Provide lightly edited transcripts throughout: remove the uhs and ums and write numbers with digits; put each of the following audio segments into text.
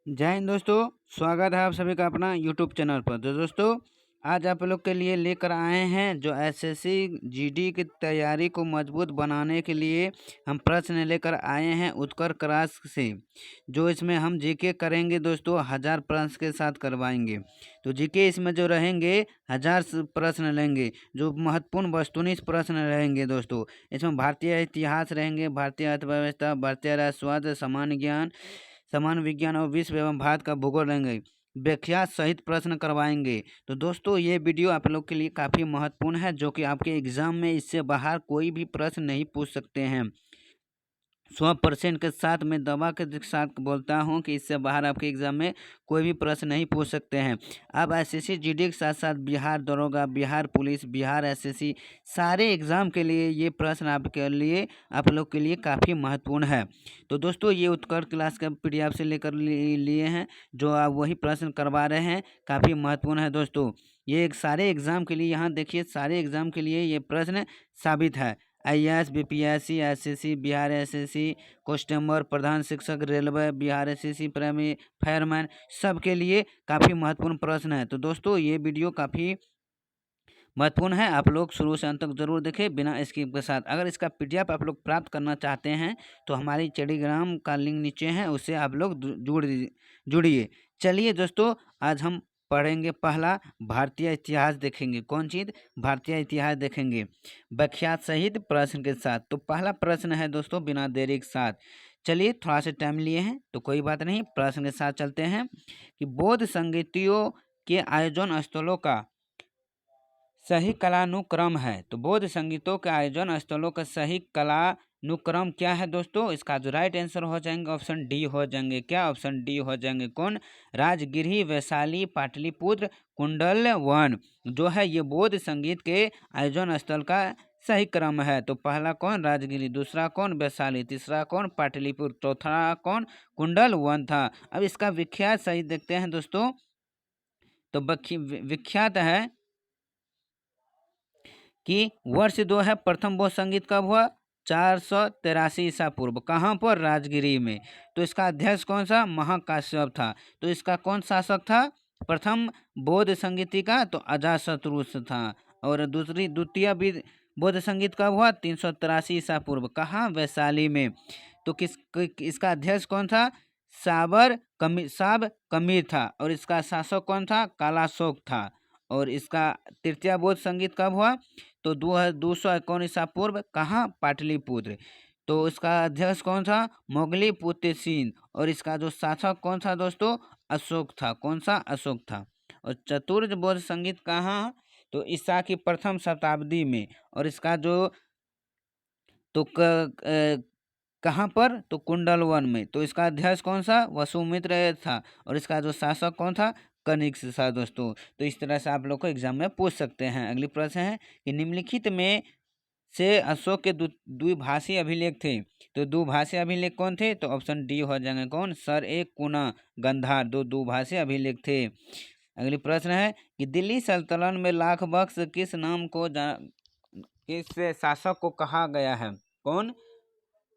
जय हिंद दोस्तों। स्वागत है आप सभी का अपना यूट्यूब चैनल पर। तो दोस्तों आज आप लोग के लिए लेकर आए हैं जो एसएससी जीडी की तैयारी को मजबूत बनाने के लिए हम प्रश्न लेकर आए हैं उत्तर क्लास से। जो इसमें हम जीके करेंगे दोस्तों 1000 प्रश्न के साथ करवाएंगे। तो जीके इसमें जो रहेंगे 1000 प्रश्न लेंगे जो महत्वपूर्ण वस्तुनिष्ठ प्रश्न रहेंगे दोस्तों। इसमें भारतीय इतिहास रहेंगे, भारतीय अर्थव्यवस्था, भारतीय राष्ट्रवाद, सामान्य विज्ञान और विश्व एवं भारत का भूगोल रहेंगे। व्याख्या सहित प्रश्न करवाएंगे। तो दोस्तों ये वीडियो आप लोग के लिए काफ़ी महत्वपूर्ण है जो कि आपके एग्जाम में इससे बाहर कोई भी प्रश्न नहीं पूछ सकते हैं। 100% के साथ मैं दवा के साथ बोलता हूं कि इससे बाहर आपके एग्जाम में कोई भी प्रश्न नहीं पूछ सकते हैं। अब एसएससी जीडी के साथ साथ बिहार दरोगा, बिहार पुलिस, बिहार एसएससी सारे एग्ज़ाम के लिए ये प्रश्न आप लोग के लिए काफ़ी महत्वपूर्ण है। तो दोस्तों ये उत्कर्ष क्लास का पीडीएफ से लेकर लिए हैं जो आप वही प्रश्न करवा रहे हैं, काफ़ी महत्वपूर्ण है दोस्तों। ये सारे एग्ज़ाम के लिए यहाँ देखिए, सारे एग्ज़ाम के लिए ये प्रश्न साबित है। IAS, BPSC, SSC, Bihar SSC, customer, प्रधान शिक्षक, railway, Bihar SSC, primary fireman, सबके लिए काफ़ी महत्वपूर्ण प्रश्न है। तो दोस्तों ये वीडियो काफ़ी महत्वपूर्ण है, आप लोग शुरू से अंत तक जरूर देखें बिना स्किप के साथ। अगर इसका पीडीएफ आप लोग प्राप्त करना चाहते हैं तो हमारी टेलीग्राम का लिंक नीचे है, उससे आप लोग जुड़िए। चलिए दोस्तों आज हम पढ़ेंगे पहला भारतीय इतिहास देखेंगे। कौन चीज़? भारतीय इतिहास देखेंगे व्याख्या सहित प्रश्न के साथ। तो पहला प्रश्न है दोस्तों बिना देरी के साथ। चलिए थोड़ा सा टाइम लिए हैं तो कोई बात नहीं, प्रश्न के साथ चलते हैं कि बौद्ध संगीतियों के आयोजन स्थलों का सही कलानुक्रम है। तो बौद्ध संगीतों के आयोजन स्थलों का सही कलानुक्रम क्या है दोस्तों? इसका जो राइट आंसर हो जाएंगे ऑप्शन डी हो जाएंगे। क्या? ऑप्शन डी हो जाएंगे। कौन? राजगिरी, वैशाली, पाटलिपुत्र, कुंडल वन जो है ये बौद्ध संगीत के आयोजन स्थल का सही क्रम है। तो पहला कौन? राजगिरी, दूसरा कौन? वैशाली, तीसरा कौन? पाटलिपुत्र, चौथा कौन? कुंडल वन था। अब इसका विख्यात सही देखते हैं दोस्तों। तो विख्यात है कि वर्ष दो है प्रथम बौद्ध संगीत कब हुआ? 483 ईसा पूर्व। कहाँ पर? राजगिरी में। तो इसका अध्यक्ष कौन सा? महाकाश्यप था। तो इसका कौन शासक था प्रथम बौद्ध संगीति का? तो अजातशत्रु था। और द्वितीय बौद्ध संगीत कब हुआ? 383 ईसा पूर्व। कहाँ? वैशाली में। तो इसका अध्यक्ष कौन था? साब कमीर था। और इसका शासक कौन था? कालाशोक था। और इसका तृतीय बौद्ध संगीत कब हुआ? तो 251 ईसा पूर्व। कहाँ? पाटलिपुत्र। तो इसका अध्यक्ष कौन था? मोगली पुत्य। और इसका जो शासक कौन था दोस्तों? अशोक था। कौन सा? अशोक था। और चतुर्थ बौद्ध संगीत कहाँ? तो ईसा की प्रथम शताब्दी में। और इसका जो तो कहाँ पर? तो कुंडल वन में। तो इसका अध्यक्ष कौन सा? वसुमित्र था। और इसका जो शासक कौन था? कनिष्क था दोस्तों। तो इस तरह से आप लोग को एग्जाम में पूछ सकते हैं। अगली प्रश्न है कि निम्नलिखित में से अशोक के द्विभाषी अभिलेख थे। तो द्विभाषी अभिलेख कौन थे? तो ऑप्शन डी हो जाएंगे। कौन? सर एक कुना गंधार, दो द्विभाषी अभिलेख थे। अगली प्रश्न है कि दिल्ली सल्तनत में लाख बख्श किस नाम को किस शासक को कहा गया है? कौन?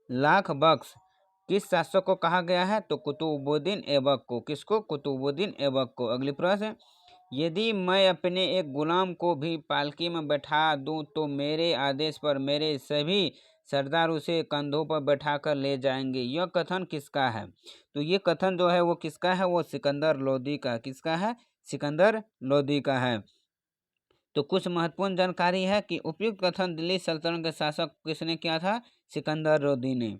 लाख बख्श किस शासक को कहा गया है? तो कुतुबुद्दीन ऐबक को। किसको? कुतुबुद्दीन ऐबक को। अगली प्रश्न, यदि मैं अपने एक गुलाम को भी पालकी में बैठा दूं तो मेरे आदेश पर मेरे सभी सरदार उसे कंधों पर बैठाकर ले जाएंगे, यह कथन किसका है? तो ये कथन जो है वो किसका है? वो सिकंदर लोदी का। किसका है? सिकंदर लोदी का है। तो कुछ महत्वपूर्ण जानकारी है कि उपयुक्त कथन दिल्ली सल्तनत के शासक किसने किया था? सिकंदर लोदी ने।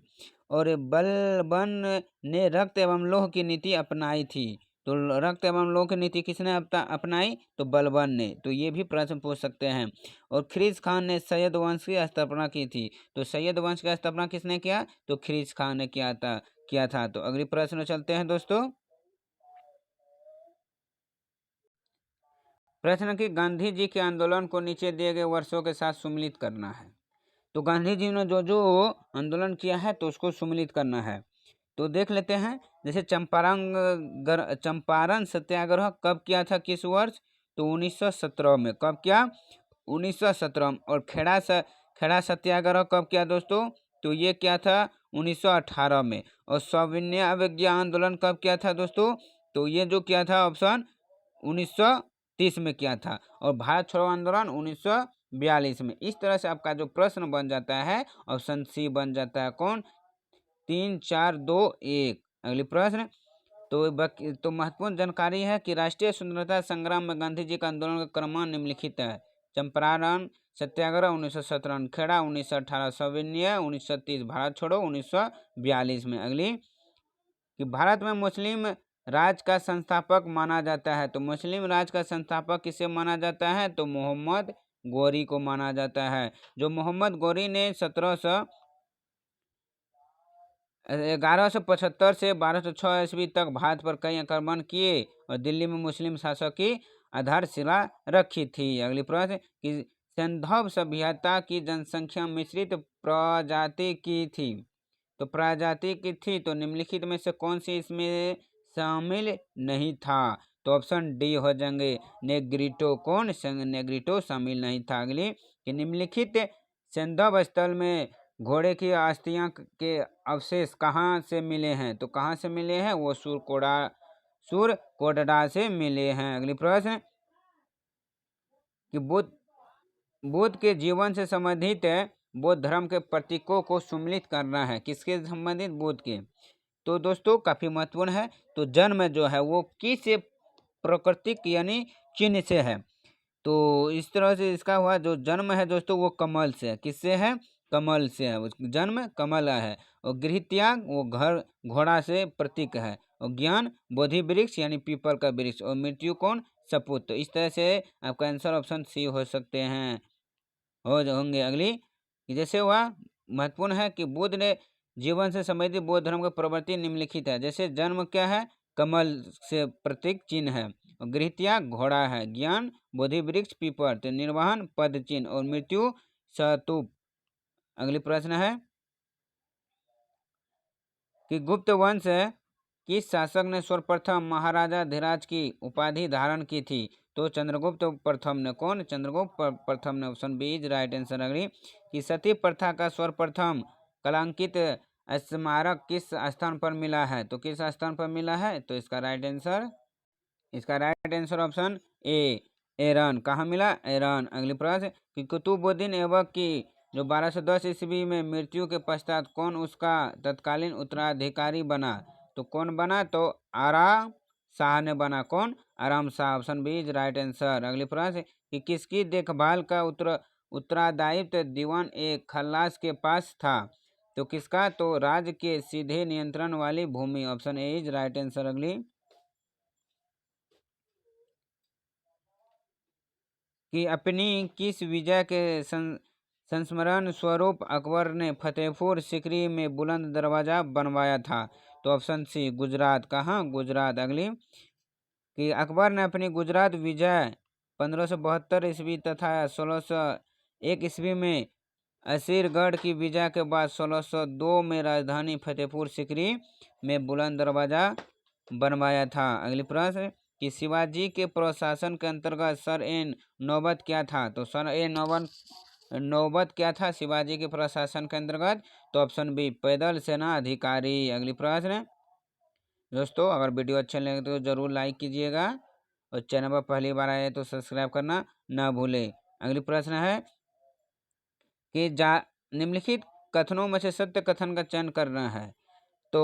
और बलबन ने रक्त एवं लौह की नीति अपनाई थी। तो रक्त एवं लौह की नीति किसने अपनाई? तो बलबन ने। तो ये भी प्रश्न पूछ सकते हैं। और खिरीज खान ने सैयद वंश की स्थापना की थी। तो सैयद वंश की स्थापना किसने किया? तो खिरीज खान ने किया था। तो अगली प्रश्न चलते हैं दोस्तों। प्रश्न कि गांधी जी के आंदोलन को नीचे दिए गए वर्षों के साथ सम्मिलित करना है। तो गांधी जी ने जो जो आंदोलन किया है तो उसको सम्मिलित करना है। तो देख लेते हैं। जैसे चंपारण सत्याग्रह कब किया था? किस वर्ष? तो 1917 में। कब किया? 1917 में। और खेड़ा सत्याग्रह कब किया दोस्तों? तो ये क्या था? 1918 में। और सविनय अवज्ञा आंदोलन कब किया था दोस्तों? तो ये जो किया था ऑप्शन 1930 में किया था। और भारत छोड़ो आंदोलन 1942 में। इस तरह से आपका जो प्रश्न बन जाता है ऑप्शन सी बन जाता है। कौन? 3 4 2 1। अगली प्रश्न तो महत्वपूर्ण जानकारी है कि राष्ट्रीय स्वतंत्रता संग्राम में गांधी जी का आंदोलन का क्रम निम्नलिखित है। चंपारण सत्याग्रह 1917, खेड़ा 1918, सविनय 1930, भारत छोड़ो 1942 में। अगली कि भारत में मुस्लिम राज का संस्थापक माना जाता है। तो मुस्लिम राज का संस्थापक किसे माना जाता है? तो मोहम्मद गोरी को माना जाता है। जो मोहम्मद गोरी ने 1175 से 1206 ईस्वी तक भारत पर कई आक्रमण किए और दिल्ली में मुस्लिम शासक की आधारशिला रखी थी। अगली प्रश्न कि सिंधव सभ्यता की जनसंख्या मिश्रित प्रजाति की थी। तो प्रजाति की थी तो निम्नलिखित में से कौन सी इसमें शामिल नहीं था? तो ऑप्शन डी हो जाएंगे नेग्रिटो। कौन? नेग्रिटो शामिल नहीं था। अगली कि निम्नलिखित सिंधव स्थल में घोड़े की अस्थियां के अवशेष कहाँ से मिले हैं? तो कहाँ से मिले हैं? वो सुरकोटडा से मिले हैं। अगली प्रश्न कि बुद्ध के जीवन से संबंधित बौद्ध धर्म के प्रतीकों को सम्मिलित करना है। किसके संबंधित? बुद्ध के। तो दोस्तों काफी महत्वपूर्ण है। तो जन्म जो है वो किस प्राकृतिक यानी चिन्ह से है? तो इस तरह से इसका हुआ जो जन्म है दोस्तों वो कमल से है। किससे है? कमल से है। जन्म कमल है। और गृह त्याग वो घर घोड़ा से प्रतीक है। और ज्ञान बोधि वृक्ष यानी पीपल का वृक्ष। और मृत्यु कौन? सपूत। तो इस तरह से आपका आंसर ऑप्शन सी हो सकते हैं, होंगे। अगली जैसे हुआ महत्वपूर्ण है कि बुद्ध ने जीवन से संबंधित बौद्ध धर्म का प्रवृत्ति निम्नलिखित है। जैसे जन्म क्या है? कमल से प्रतीक चिन्ह है। गृह त्याग घोड़ा है। ज्ञान बोधि वृक्ष पीपल। तो निर्वाहन पद चिन्ह। और मृत्यु स्तूप। अगली प्रश्न है कि गुप्त वंश किस शासक ने सर्वप्रथम महाराजा धीराज की उपाधि धारण की थी? तो चंद्रगुप्त प्रथम ने। कौन? चंद्रगुप्त प्रथम ने। Option B is right answer. अगली कि सती प्रथा का सर्वप्रथम कलांकित स्मारक किस स्थान पर मिला है? तो किस स्थान पर मिला है? तो इसका right answer option A Iran. कहाँ मिला? ईरान। अगली प्रश्न कि कुतुबुद्दीन ऐबक की जो 1210 ईस्वी में मृत्यु के पश्चात कौन उसका तत्कालीन उत्तराधिकारी बना? तो कौन बना? तो आराम शाह ने बना। कौन? Aram Shah. Option B is right answer. अगली प्रश्न कि किसकी देखभाल का उत्तरादायित्व दीवान ए खल्लास के पास था? तो किसका? तो राज्य के सीधे नियंत्रण वाली भूमि। Option A is right answer. अगली कि अपनी किस विजय के संस्मरण स्वरूप अकबर ने फतेहपुर सीकरी में बुलंद दरवाजा बनवाया था? तो ऑप्शन सी गुजरात। कहाँ? गुजरात। अगली कि अकबर ने अपनी गुजरात विजय 1572 ईस्वी तथा 1601 ईस्वी में असीरगढ़ की विजय के बाद 1602 में राजधानी फतेहपुर सीकरी में बुलंद दरवाजा बनवाया था। अगली प्रश्न कि शिवाजी के प्रशासन के अंतर्गत सर ए नौबत क्या था? तो सर ए नौबत क्या था शिवाजी के प्रशासन के अंतर्गत? तो ऑप्शन बी पैदल सेना अधिकारी। अगली प्रश्न दोस्तों अगर वीडियो अच्छे लगे तो जरूर लाइक कीजिएगा और चैनल पर पहली बार आए तो सब्सक्राइब करना ना भूलें। अगली प्रश्न है कि निम्नलिखित कथनों में से सत्य कथन का चयन करना है। तो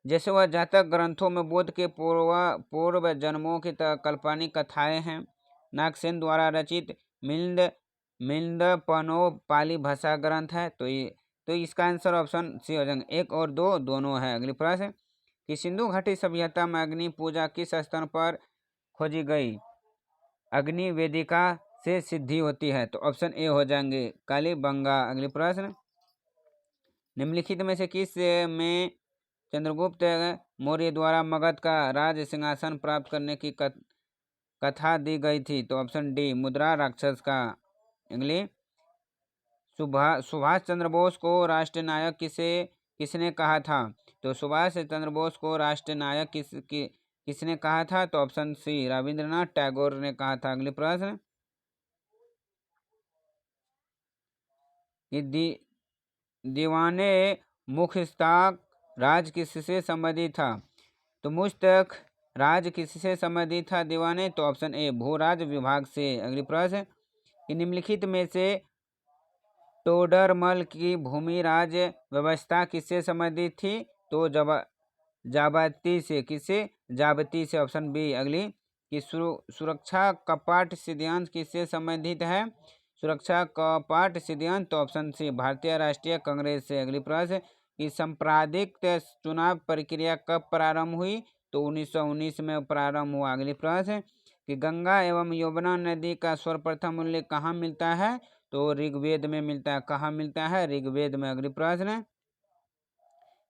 जैसे वह जातक ग्रंथों में बुद्ध के पूर्व जन्मों की काल्पनिक कथाएं हैं। नागसेन द्वारा रचित मिलिंद पनो पाली भाषा ग्रंथ है। तो इसका आंसर ऑप्शन सी हो जाएगा। 1 और 2 दोनों है। अगली प्रश्न कि सिंधु घाटी सभ्यता में अग्नि पूजा किस स्थान पर खोजी गई? अग्नि वेदिका से सिद्धि होती है। तो ऑप्शन ए हो जाएंगे कालीबंगा। अगली प्रश्न निम्नलिखित में से किस में चंद्रगुप्त मौर्य द्वारा मगध का राज सिंहासन प्राप्त करने की कथा दी गई थी? तो ऑप्शन डी मुद्रा राक्षस का। अगली सुभाष चंद्र बोस को राष्ट्रीय नायक किसने कहा था? तो सुभाष चंद्र बोस को राष्ट्रीय नायक किसने कहा था? तो ऑप्शन सी रविंद्रनाथ टैगोर ने कहा था। अगली प्रश्न दीवाने मुश्ताक राज किससे संबंधित था? तो मुश्ताक राज किससे संबंधित था दीवाने? तो ऑप्शन ए भूराज विभाग से। अगली प्रश्न कि निम्नलिखित में से तोडरमल की भूमि राज व्यवस्था किससे संबंधित थी? तो जाबती से। किससे? जाबती से। Option B. अगली कि सुरक्षा कपाट सिद्धांत किससे संबंधित है? सुरक्षा कपाट सिद्धांत तो ऑप्शन सी भारतीय राष्ट्रीय कांग्रेस से। अगली प्रश्न कि सांप्रदायिक चुनाव प्रक्रिया कब प्रारंभ हुई? तो 1919 में प्रारंभ हुआ। अगली प्रश्न कि गंगा एवं यमुना नदी का सर्वप्रथम उल्लेख कहाँ मिलता है? तो ऋग्वेद में मिलता है। कहाँ मिलता है? ऋग्वेद में। अगली प्रश्न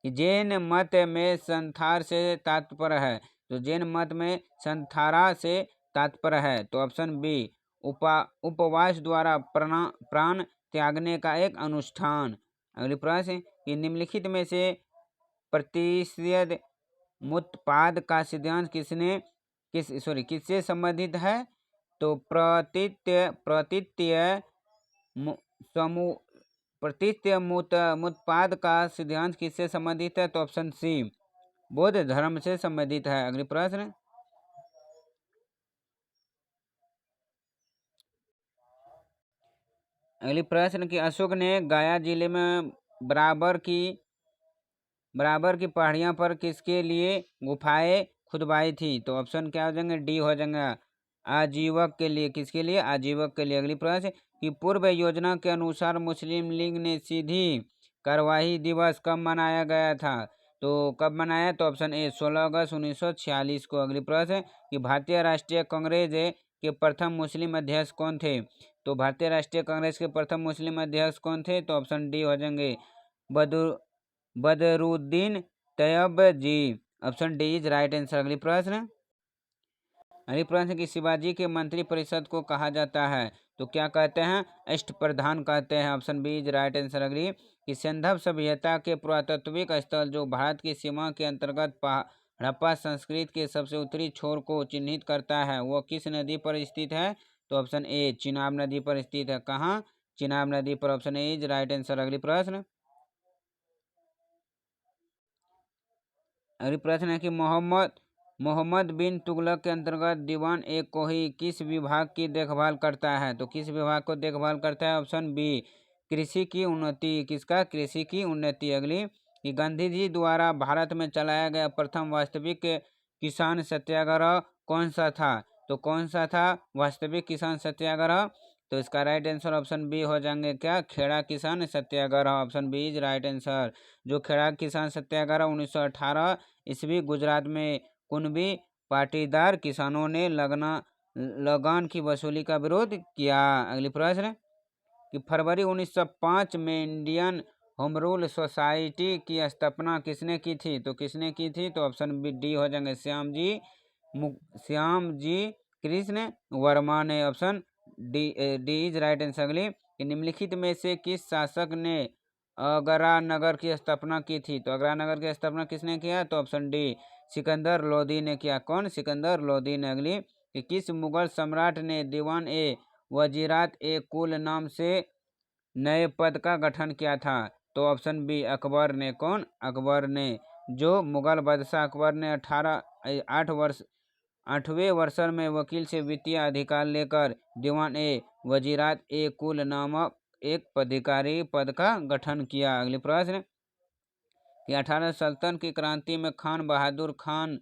जैन मत में संथार से तात्पर्य है? तो जैन मत में संथारा से तात्पर्य है। तो ऑप्शन बी उपवास द्वारा प्राण त्यागने का एक अनुष्ठान। अगली प्रश्न कि निम्नलिखित में से प्रतिषेध मुत्पाद का सिद्धांत किससे संबंधित है? तो प्रतीत्य मुत्पाद का सिद्धांत किससे संबंधित है? तो ऑप्शन सी बौद्ध धर्म से संबंधित है। अगली प्रश्न कि अशोक ने गया जिले में बराबर की पहाड़ियों पर किसके लिए गुफाएं खुदवाई थी? तो ऑप्शन क्या हो जाएंगे? डी हो जाएंगे आजीवक के लिए। किसके लिए? आजीवक के लिए। अगली प्रश्न कि पूर्व योजना के अनुसार मुस्लिम लीग ने सीधी कार्यवाही दिवस कब मनाया गया था? तो कब मनाया? तो ऑप्शन ए 16 अगस्त 1946 को। अगली प्रश्न कि भारतीय राष्ट्रीय कांग्रेस के प्रथम मुस्लिम अध्यक्ष कौन थे? तो भारतीय राष्ट्रीय कांग्रेस के प्रथम मुस्लिम अध्यक्ष कौन थे? तो ऑप्शन डी हो जाएंगे Badruddin Tyabji. Option D is right answer. अगली प्रश्न कि शिवाजी के मंत्री परिषद को कहा जाता है? तो क्या कहते हैं? अष्टप्रधान कहते हैं। Option B is right answer. अगली कि सिंधव सभ्यता के पुरातात्विक स्थल जो भारत की सीमा के अंतर्गत हड़प्पा संस्कृति के सबसे उत्तरी छोर को चिन्हित करता है वो किस नदी पर स्थित है? तो ऑप्शन ए चिनाब नदी पर स्थित है। कहाँ? चिनाब नदी पर। Option A is right answer. अगली प्रश्न है कि मोहम्मद बिन तुगलक के अंतर्गत दीवान ए कोही किस विभाग की देखभाल करता है? तो किस विभाग को देखभाल करता है? ऑप्शन बी कृषि की उन्नति। किसका? कृषि की उन्नति। अगली कि गांधी जी द्वारा भारत में चलाया गया प्रथम वास्तविक किसान सत्याग्रह कौन सा था? तो कौन सा था वास्तविक किसान सत्याग्रह? तो इसका राइट आंसर ऑप्शन बी हो जाएंगे क्या? खेड़ा किसान सत्याग्रह। Option B is right answer. जो खेड़ा किसान सत्याग्रह 1918 ईस्वी गुजरात में कुनबी पाटीदार किसानों ने लगान की वसूली का विरोध किया। अगली प्रश्न कि फरवरी 1905 में इंडियन होम रूल सोसाइटी की स्थापना किसने की थी? तो किसने की थी? तो ऑप्शन बी डी हो जाएंगे श्याम जी कृष्ण वर्मा ने। Option D is right answer. अगली कि निम्नलिखित में से किस शासक ने आगरा नगर की स्थापना की थी? तो आगरा नगर की स्थापना किसने किया? तो ऑप्शन डी सिकंदर लोदी ने किया। कौन? सिकंदर लोदी ने। अगली कि किस मुगल सम्राट ने दीवान ए वजीरात ए कुल नाम से नए पद का गठन किया था? तो ऑप्शन बी अकबर ने। कौन? अकबर ने। जो मुगल बादशाह अकबर ने 8वें वर्षन में वकील से वित्तीय अधिकार लेकर दीवान ए वजीरात ए कुल नामक एक पदाधिकारी पद का गठन किया। अगली प्रश्न कि 18 सल्तनत की क्रांति में खान बहादुर खान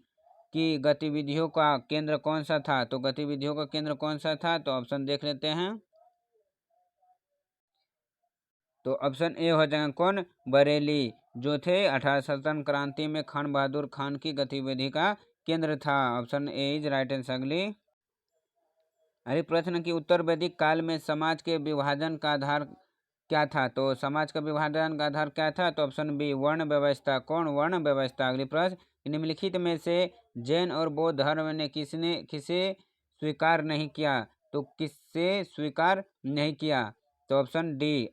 की गतिविधियों का केंद्र कौन सा था? तो गतिविधियों का केंद्र कौन सा था? तो ऑप्शन देख लेते हैं। तो ऑप्शन ए हो जाएगा कौन? बरेली। जो थे 18 सल्तनत क्रांति में खान बहादुर खान की गतिविधि का केंद्र था। Option A is right answer. अगली प्रश्न की उत्तर वैदिक काल में समाज के विभाजन का आधार क्या था? तो समाज का विभाजन का आधार क्या था? तो ऑप्शन बी वर्ण व्यवस्था। कौन? वर्ण व्यवस्था। अगली प्रश्न निम्नलिखित में से जैन और बौद्ध धर्म ने किसे स्वीकार नहीं किया? तो किससे स्वीकार नहीं किया? तो ऑप्शन डी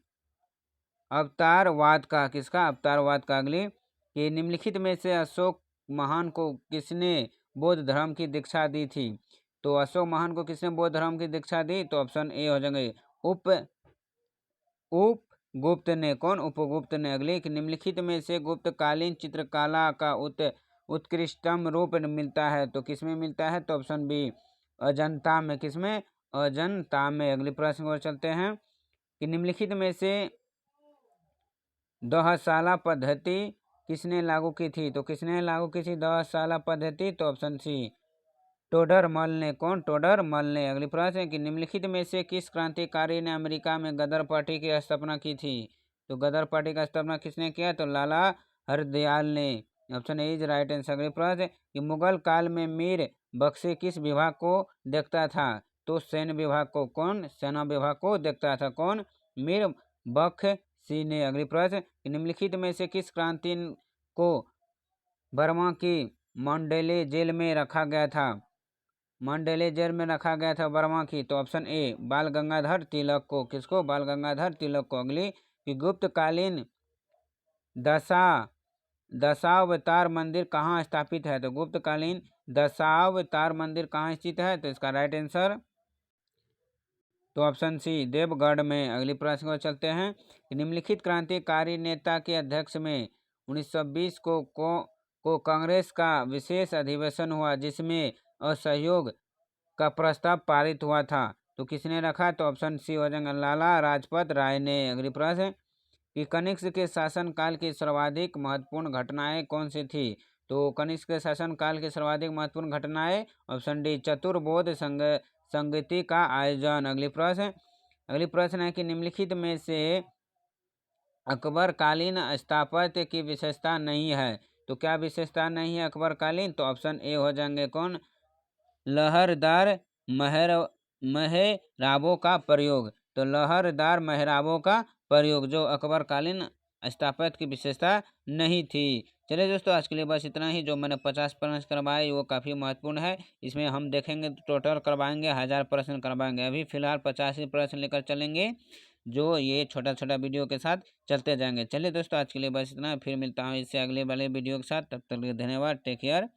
अवतारवाद का। किसका? अवतारवाद का। अगली कि निम्नलिखित में से अशोक महान को किसने बौद्ध धर्म की दीक्षा दी थी? तो अशोक महान को किसने बौद्ध धर्म की दीक्षा दी? तो ऑप्शन ए हो जाएंगे गुप्त ने, कौन? उपगुप्त ने। अगली, निम्नलिखित में से गुप्तकालीन चित्रकला का उत्कृष्टतम रूप मिलता है, तो किसमें मिलता है? तो ऑप्शन बी, अजंता में। किसमें? अजंता में। अगले प्रश्न को चलते हैं कि निम्नलिखित में से दहशाला पद्धति किसने लागू की थी? तो किसने लागू की थी दहशाला पद्धति? तो ऑप्शन सी, टोडरमल ने। कौन? टोडरमल ने। अगली प्रश्न है कि निम्नलिखित में से किस क्रांतिकारी ने अमेरिका में गदर पार्टी की स्थापना की थी? तो गदर पार्टी का स्थापना किसने किया? तो लाला हरदयाल ने। Option A is right answer. अगली प्रश्न है कि मुगल काल में मीर बख्शी किस विभाग को देखता था? तो सैन्य विभाग को। कौन? सेना विभाग को देखता था। कौन? मीर बख्शी ने। अगली प्रश्न, निम्नलिखित में से किस क्रांति को बर्मा की मंडेले जेल में रखा गया था? मंडेले जेल में रखा गया था बर्मा की। तो ऑप्शन ए, बाल गंगाधर तिलक को। किसको? बाल गंगाधर तिलक को। अगली, कि गुप्तकालीन दशावतार मंदिर कहाँ स्थापित है? तो गुप्तकालीन दशावतार मंदिर कहाँ स्थित है? तो इसका राइट आंसर तो ऑप्शन सी, देवगढ़ में। अगली प्रश्न को चलते हैं कि निम्नलिखित क्रांतिकारी नेता के अध्यक्ष में 1920 को कांग्रेस का विशेष अधिवेशन हुआ जिसमें असहयोग का प्रस्ताव पारित हुआ था, तो किसने रखा? तो ऑप्शन सी हो जाएगा, लाला लाजपत राय ने। अगली प्रश्न कि कनिष्क के शासनकाल की सर्वाधिक महत्वपूर्ण घटनाएं कौन सी थी? तो कनिष्क के शासनकाल की सर्वाधिक महत्वपूर्ण घटनाएं, ऑप्शन डी, चतुर्बोध संगति का आयोजन। अगली प्रश्न है कि निम्नलिखित में से अकबर कालीन स्थापत्य की विशेषता नहीं है, तो क्या विशेषता नहीं है अकबर कालीन? तो ऑप्शन ए हो जाएंगे, कौन? लहरदार मेहराबों का प्रयोग। तो लहरदार मेहराबों का प्रयोग जो अकबर कालीन स्थापत्य की विशेषता नहीं थी। चलिए दोस्तों, आज के लिए बस इतना ही। जो मैंने 50 प्रश्न करवाए वो काफ़ी महत्वपूर्ण है। इसमें हम देखेंगे तो टोटल करवाएंगे 1000 प्रश्न करवाएंगे। अभी फिलहाल 50 ही प्रश्न लेकर चलेंगे, जो ये छोटा छोटा वीडियो के साथ चलते जाएंगे। चलिए दोस्तों, आज के लिए बस इतना। फिर मिलता हूँ इससे अगले वाले वीडियो के साथ। तब तक के लिए धन्यवाद। Take care.